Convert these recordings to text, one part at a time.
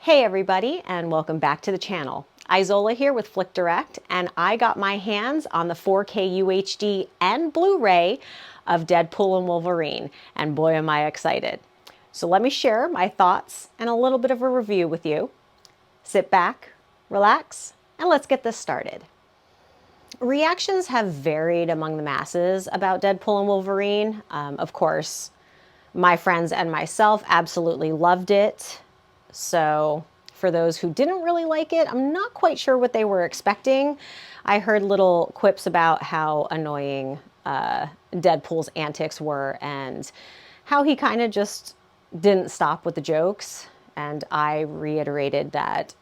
Hey everybody, and welcome back to the channel. Izola here with FlickDirect, and I got my hands on the 4K UHD and Blu-ray of Deadpool and Wolverine, and boy am I excited. So let me share my thoughts and a little bit of a review with you. Sit back, relax, and let's get this started. Reactions have varied among the masses about Deadpool and Wolverine. Of course, my friends and myself absolutely loved it. So for those who didn't really like it, I'm not quite sure what they were expecting. I heard little quips about how annoying Deadpool's antics were and how he kind of just didn't stop with the jokes. And I reiterated that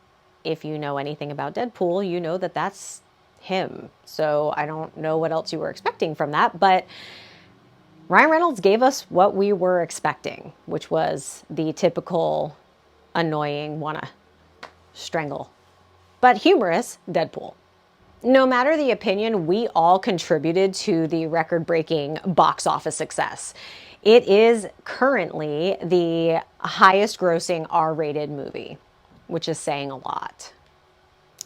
if you know anything about Deadpool, you know that that's him. So I don't know what else you were expecting from that, but Ryan Reynolds gave us what we were expecting, which was the typical annoying, wanna strangle, but humorous Deadpool. No matter the opinion, we all contributed to the record-breaking box office success. It is currently the highest grossing R-rated movie, which is saying a lot.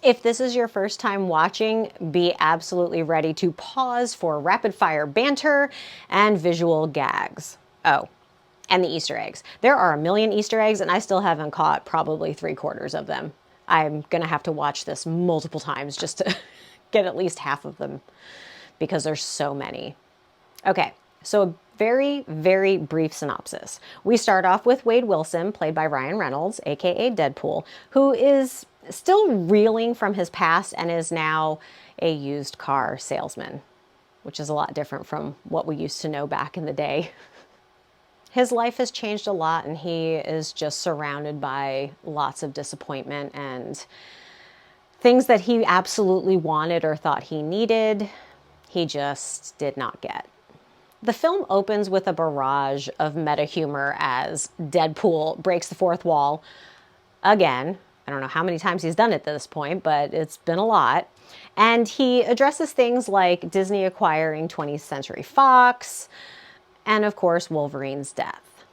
If this is your first time watching, be absolutely ready to pause for rapid-fire banter and visual gags. Oh, and the Easter eggs. There are a million Easter eggs, and I still haven't caught probably 3/4 of them. I'm gonna have to watch this multiple times just to get at least half of them because there's so many. Okay, so a very, very brief synopsis. We start off with Wade Wilson, played by Ryan Reynolds, aka Deadpool, who is still reeling from his past and is now a used car salesman, which is a lot different from what we used to know back in the day. His life has changed a lot, and he is just surrounded by lots of disappointment and things that he absolutely wanted or thought he needed, he just did not get. The film opens with a barrage of meta humor as Deadpool breaks the fourth wall again. I don't know how many times he's done it at this point, but it's been a lot. And he addresses things like Disney acquiring 20th Century Fox, and of course, Wolverine's death.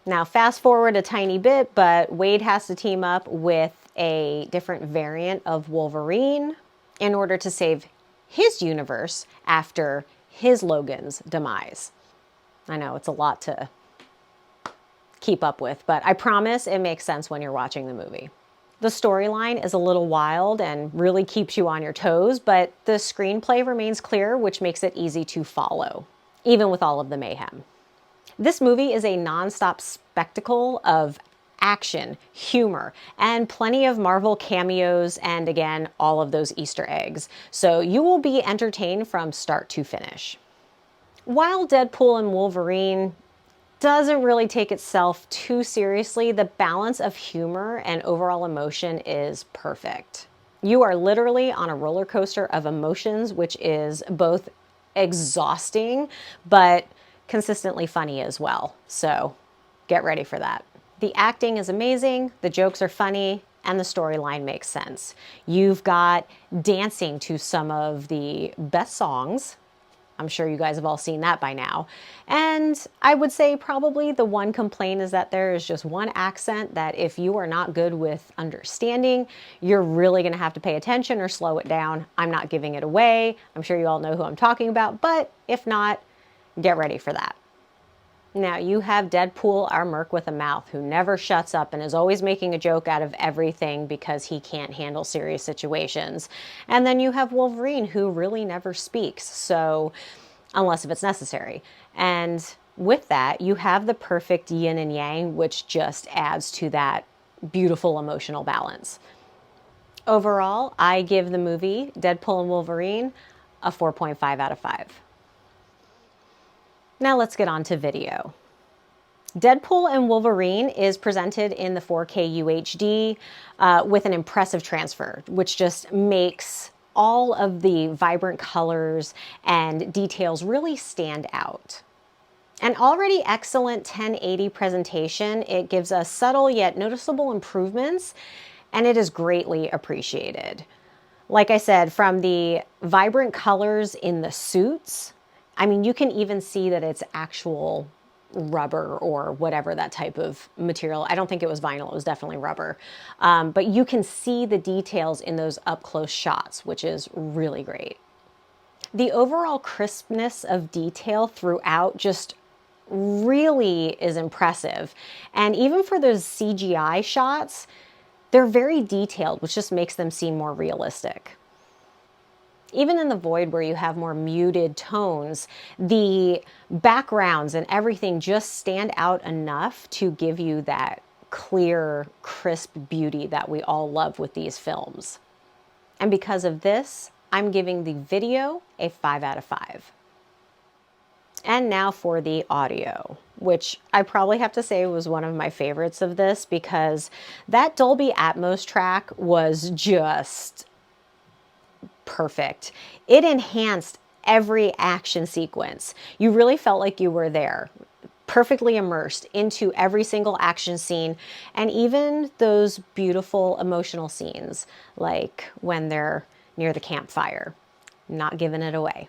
Now, fast forward a tiny bit, but Wade has to team up with a different variant of Wolverine in order to save his universe after his Logan's demise. I know it's a lot to keep up with, but I promise it makes sense when you're watching the movie. The storyline is a little wild and really keeps you on your toes, but the screenplay remains clear, which makes it easy to follow, even with all of the mayhem. This movie is a nonstop spectacle of action, humor, and plenty of Marvel cameos, and again, all of those Easter eggs. So you will be entertained from start to finish. While Deadpool and Wolverine doesn't really take itself too seriously, the balance of humor and overall emotion is perfect. You are literally on a roller coaster of emotions, which is both exhausting, but consistently funny as well. So get ready for that. The acting is amazing, the jokes are funny, and the storyline makes sense. You've got dancing to some of the best songs. I'm sure you guys have all seen that by now. And I would say probably the one complaint is that there is just one accent that if you are not good with understanding, you're really gonna have to pay attention or slow it down. I'm not giving it away. I'm sure you all know who I'm talking about, but if not, get ready for that. Now, you have Deadpool, our merc with a mouth, who never shuts up and is always making a joke out of everything because he can't handle serious situations. And then you have Wolverine, who really never speaks, so unless if it's necessary. And with that, you have the perfect yin and yang, which just adds to that beautiful emotional balance. Overall, I give the movie Deadpool and Wolverine a 4.5 out of 5. Now let's get on to video. Deadpool and Wolverine is presented in the 4K UHD with an impressive transfer, which just makes all of the vibrant colors and details really stand out. An already excellent 1080 presentation, it gives us subtle yet noticeable improvements, and it is greatly appreciated. Like I said, from the vibrant colors in the suits, I mean, you can even see that it's actual rubber or whatever that type of material. I don't think it was vinyl, it was definitely rubber. But you can see the details in those up close shots, which is really great. The overall crispness of detail throughout just really is impressive. And even for those CGI shots, they're very detailed, which just makes them seem more realistic. Even in the void where you have more muted tones, the backgrounds and everything just stand out enough to give you that clear, crisp beauty that we all love with these films. And because of this, I'm giving the video a 5 out of 5. And now for the audio, which I probably have to say was one of my favorites of this, because that Dolby Atmos track was just perfect. It enhanced every action sequence. You really felt like you were there, perfectly immersed into every single action scene, and even those beautiful emotional scenes, like when they're near the campfire. Not giving it away.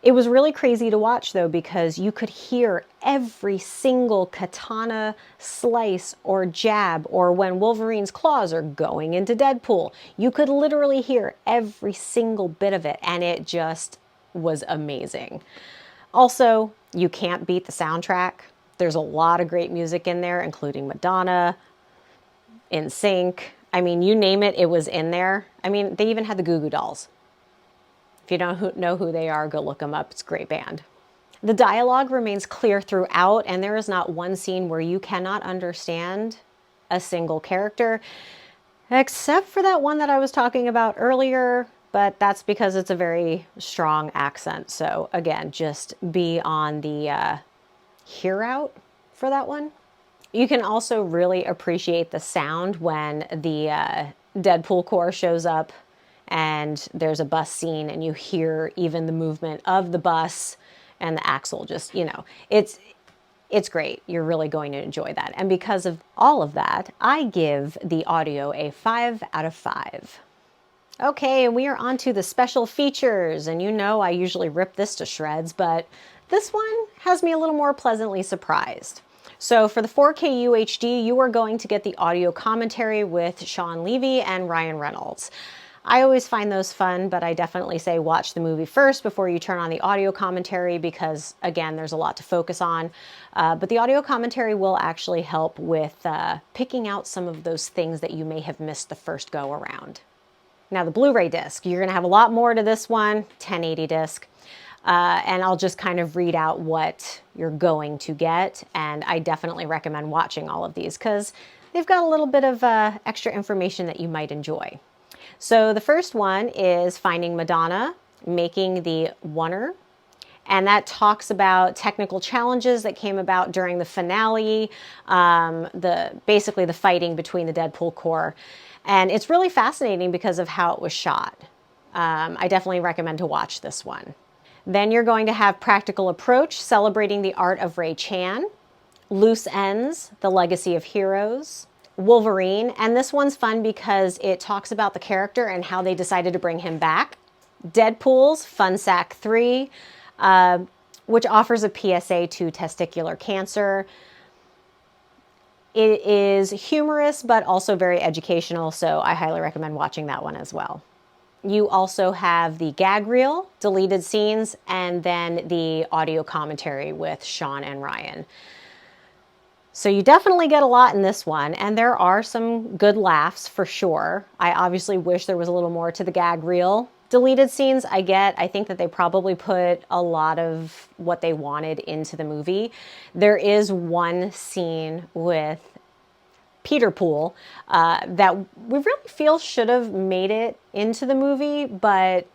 It was really crazy to watch though, because you could hear every single katana slice or jab, or when Wolverine's claws are going into Deadpool, you could literally hear every single bit of it, and it just was amazing. Also, you can't beat the soundtrack. There's a lot of great music in there, including Madonna, NSYNC. I mean, you name it, it was in there. I mean, they even had the Goo Goo Dolls. If you don't know who they are, go look them up. It's a great band. The dialogue remains clear throughout, and there is not one scene where you cannot understand a single character, except for that one that I was talking about earlier, but that's because it's a very strong accent. So again, just be on the hear out for that one. You can also really appreciate the sound when the Deadpool Corps shows up and there's a bus scene, and you hear even the movement of the bus and the axle. Just, you know, it's great. You're really going to enjoy that. And because of all of that, I give the audio a 5 out of 5. Okay, and we are on to the special features. And you know I usually rip this to shreds, but this one has me a little more pleasantly surprised. So for the 4K UHD, you are going to get the audio commentary with Sean Levy and Ryan Reynolds. I always find those fun, but I definitely say watch the movie first before you turn on the audio commentary, because again, there's a lot to focus on. But the audio commentary will actually help with picking out some of those things that you may have missed the first go around. Now the Blu-ray disc, you're gonna have a lot more to this one, 1080 disc. And I'll just kind of read out what you're going to get. And I definitely recommend watching all of these because they've got a little bit of extra information that you might enjoy. So the first one is Finding Madonna, Making the Oneer. And that talks about technical challenges that came about during the finale, basically the fighting between the Deadpool Corps. And it's really fascinating because of how it was shot. I definitely recommend to watch this one. Then you're going to have Practical Approach, Celebrating the Art of Ray Chan. Loose Ends, The Legacy of Heroes. Wolverine, and this one's fun because it talks about the character and how they decided to bring him back. Deadpool's Fun Sack 3, which offers a PSA to testicular cancer. It is humorous, but also very educational, so I highly recommend watching that one as well. You also have the gag reel, deleted scenes, and then the audio commentary with Sean and Ryan. So you definitely get a lot in this one, and there are some good laughs for sure. I obviously wish there was a little more to the gag reel. Deleted scenes, I get. I think that they probably put a lot of what they wanted into the movie. There is one scene with Peter Pool that we really feel should have made it into the movie, but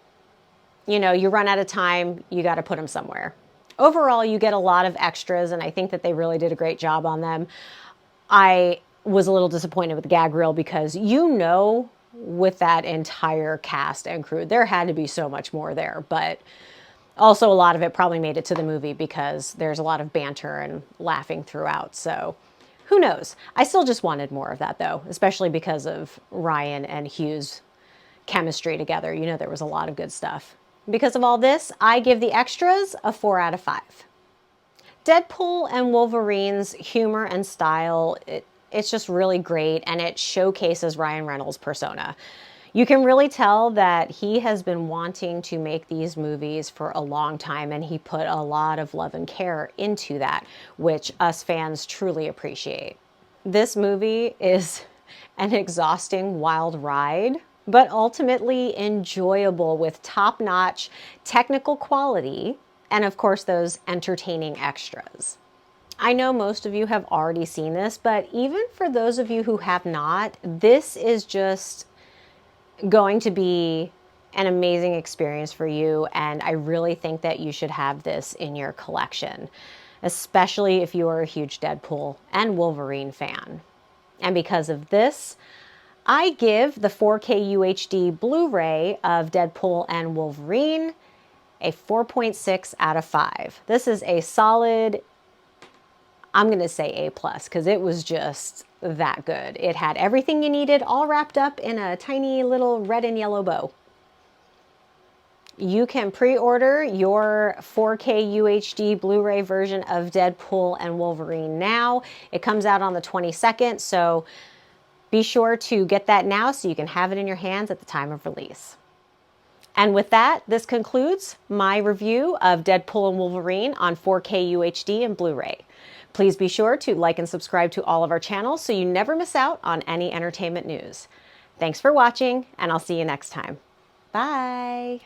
you know, you run out of time, you got to put them somewhere. Overall, you get a lot of extras, and I think that they really did a great job on them. I was a little disappointed with the gag reel because, you know, with that entire cast and crew, there had to be so much more there. But also a lot of it probably made it to the movie because there's a lot of banter and laughing throughout. So who knows? I still just wanted more of that, though, especially because of Ryan and Hugh's chemistry together. You know, there was a lot of good stuff. Because of all this, I give the extras a 4 out of 5. Deadpool and Wolverine's humor and style, it's just really great, and it showcases Ryan Reynolds' persona. You can really tell that he has been wanting to make these movies for a long time, and he put a lot of love and care into that, which us fans truly appreciate. This movie is an exhausting, wild ride, but ultimately enjoyable with top-notch technical quality and, of course, those entertaining extras. I know most of you have already seen this, but even for those of you who have not, this is just going to be an amazing experience for you, and I really think that you should have this in your collection, especially if you are a huge Deadpool and Wolverine fan. And because of this, I give the 4K UHD Blu-ray of Deadpool and Wolverine a 4.6 out of 5. This is a solid, I'm going to say A+, because it was just that good. It had everything you needed all wrapped up in a tiny little red and yellow bow. You can pre-order your 4K UHD Blu-ray version of Deadpool and Wolverine now. It comes out on the 22nd, so be sure to get that now so you can have it in your hands at the time of release. And with that, this concludes my review of Deadpool and Wolverine on 4K UHD and Blu-ray. Please be sure to like and subscribe to all of our channels so you never miss out on any entertainment news. Thanks for watching, and I'll see you next time. Bye.